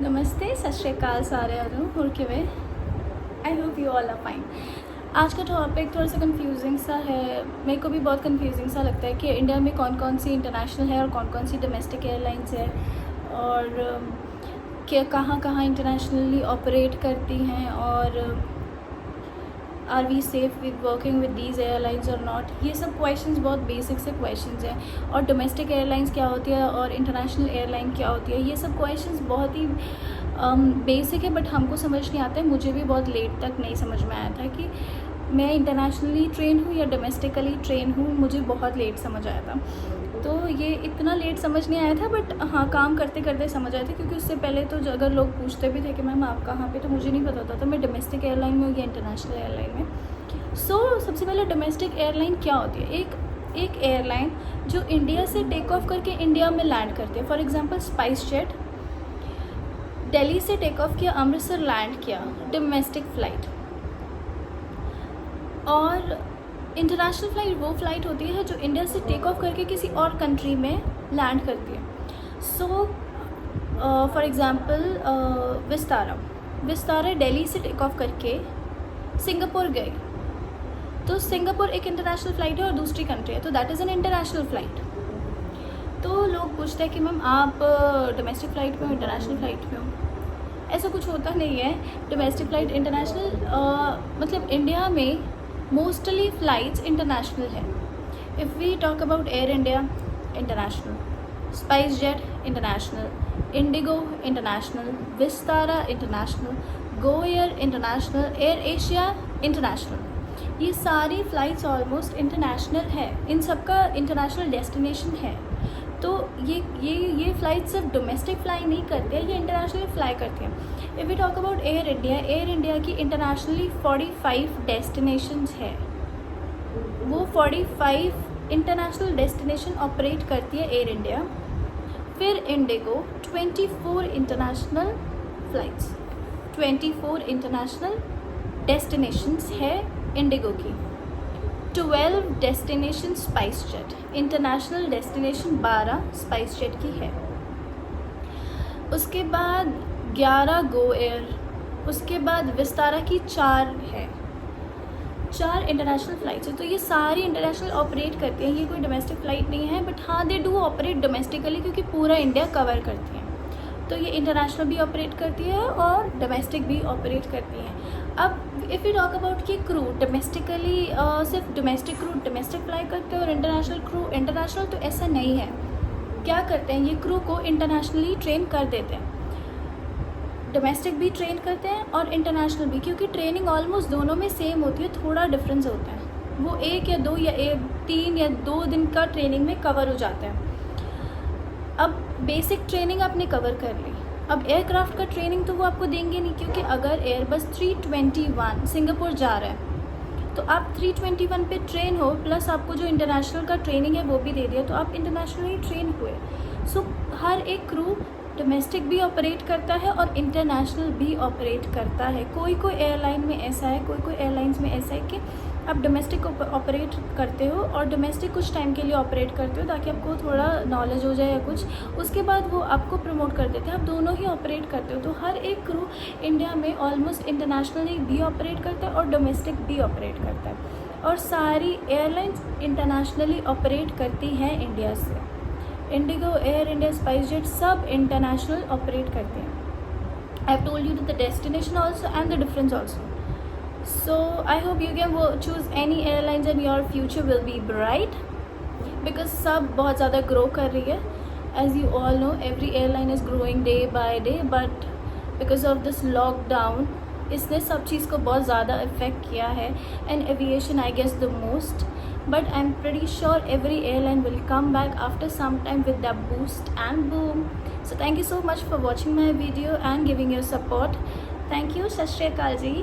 नमस्ते, सत श्री अकाल सारिਆਂ ਨੂੰ। ਹੋਰ ਕਿਵੇਂ? I hope you all are fine. आज का टॉपिक थोड़ा सा कंफ्यूजिंग सा है, मेरे को भी बहुत कंफ्यूजिंग सा लगता है कि इंडिया में कौन कौन सी इंटरनेशनल है और कौन कौन सी डोमेस्टिक एयरलाइंस है, और क्या कहाँ कहाँ इंटरनेशनली ऑपरेट करती हैं, और are we safe with working with these airlines और नॉट। ये सब क्वेश्चंस बहुत बेसिक से क्वेश्चंस हैं। और डोमेस्टिक एयरलाइंस क्या होती है और इंटरनेशनल एयरलाइन क्या होती है, ये सब क्वेश्चंस बहुत ही बेसिक है, बट हमको समझ नहीं आता है। मुझे भी बहुत लेट तक नहीं समझ में आया था कि मैं इंटरनेशनली ट्रेन हूँ या डोमेस्टिकली ट्रेन हूँ, मुझे बहुत लेट समझ आया था। तो ये इतना लेट समझ नहीं आया था, बट हाँ काम करते करते समझ आया था, क्योंकि उससे पहले तो अगर लोग पूछते भी थे कि मैम आप कहाँ पे, तो मुझे नहीं पता था मैं डोमेस्टिक एयरलाइन में हूँ या इंटरनेशनल एयरलाइन में। सबसे पहले डोमेस्टिक एयरलाइन क्या होती है? एक एयरलाइन जो इंडिया से टेक ऑफ करके इंडिया में लैंड करती है। For example spice jet Delhi से टेक ऑफ किया, अमृतसर लैंड किया, डोमेस्टिक फ़्लाइट। और इंटरनेशनल फ़्लाइट वो फ़्लाइट होती है जो इंडिया से टेक ऑफ करके किसी और कंट्री में लैंड करती है। So for example Vistara Delhi से टेक ऑफ करके सिंगापुर गई, तो सिंगापुर एक इंटरनेशनल फ़्लाइट है और दूसरी कंट्री है, तो that is an international flight. तो लोग पूछते हैं कि मैम आप डोमेस्टिक फ़्लाइट पे हो, इंटरनेशनल फ़्लाइट पे हो? ऐसा कुछ होता नहीं है। डोमेस्टिक फ़्लाइट इंटरनेशनल मतलब इंडिया में मोस्टली फ़्लाइट्स इंटरनेशनल है। If we talk about Air India international, SpiceJet international, IndiGo international, Vistara international, GoAir international, AirAsia international, ये सारी फ़्लाइट्स ऑलमोस्ट इंटरनेशनल है। इन सब का इंटरनेशनल डेस्टिनेशन है। तो ये फ़्लाइट सिर्फ डोमेस्टिक फ्लाई नहीं करती है, ये इंटरनेशनली फ्लाई करती हैं। If we talk about Air India की इंटरनेशनली 45 डेस्टिनेशंस है। वो 45 इंटरनेशनल डेस्टिनेशन ऑपरेट करती है एयर इंडिया। फिर IndiGo 24 international flights, 24 international destinations है इंडिगो की। 12 destination SpiceJet, international destination 12 SpiceJet की है। उसके बाद 11 गो एयर, उसके बाद विस्तारा की 4 है, 4 इंटरनेशनल फ़्लाइट्स है। तो ये सारी इंटरनेशनल ऑपरेट करती हैं, ये कोई डोमेस्टिक फ़्लाइट नहीं है, बट हाँ दे डू ऑपरेट डोमेस्टिकली, क्योंकि पूरा इंडिया कवर करती हैं। तो ये इंटरनेशनल भी ऑपरेट करती है और डोमेस्टिक भी ऑपरेट करती हैं। अब इफ़ यू टॉक अबाउट कि क्रू डोमेस्टिकली सिर्फ डोमेस्टिक क्रू डोमेस्टिक फ्लाई करते हैं और इंटरनेशनल क्रू इंटरनेशनल, तो ऐसा नहीं है। क्या करते हैं, ये क्रू को इंटरनेशनली ट्रेन कर देते हैं, डोमेस्टिक भी ट्रेन करते हैं और इंटरनेशनल भी, क्योंकि ट्रेनिंग ऑलमोस्ट दोनों में सेम होती है, थोड़ा डिफरेंस होता है। वो 1 या 2 या 3 या 2 दिन का ट्रेनिंग में कवर हो जाता है। अब बेसिक ट्रेनिंग आपने कवर कर ली, अब एयरक्राफ्ट का ट्रेनिंग तो वो आपको देंगे नहीं, क्योंकि अगर एयरबस 321 सिंगापुर जा रहा है तो आप 321 पे ट्रेन हो, प्लस आपको जो इंटरनेशनल का ट्रेनिंग है वो भी दे दिया, तो आप इंटरनेशनली ट्रेन हुए। सो हर एक क्रू डोमेस्टिक भी ऑपरेट करता है और इंटरनेशनल भी ऑपरेट करता है। कोई एयरलाइन में ऐसा है, कोई एयरलाइंस में ऐसा है कि आप डोमेस्टिक ऑपरेट करते हो और डोमेस्टिक कुछ टाइम के लिए ऑपरेट करते हो ताकि आपको थोड़ा नॉलेज हो जाए या कुछ, उसके बाद वो आपको प्रमोट कर देते हैं, आप दोनों ही ऑपरेट करते हो। तो हर एक क्रू इंडिया में ऑलमोस्ट इंटरनेशनली भी ऑपरेट करता है और डोमेस्टिक भी ऑपरेट करता है, और सारी एयरलाइंस इंटरनेशनली ऑपरेट करती हैं इंडिया से। Indigo, air India, spice jet सब इंटरनेशनल ऑपरेट करते हैं। I have told you the destination also and the difference also. So I hope you can choose any airlines and your future will be bright, because सब बहुत ज़्यादा grow कर रही है। As you all know, every airline is growing day by day, but because of this lockdown इसने सब चीज़ को बहुत ज़्यादा affect किया है, and aviation I guess the most, but I'm pretty sure every airline will come back after some time with that boost and boom. So thank you so much for watching my video and giving your support. Thank you, सत श्री अकाल जी।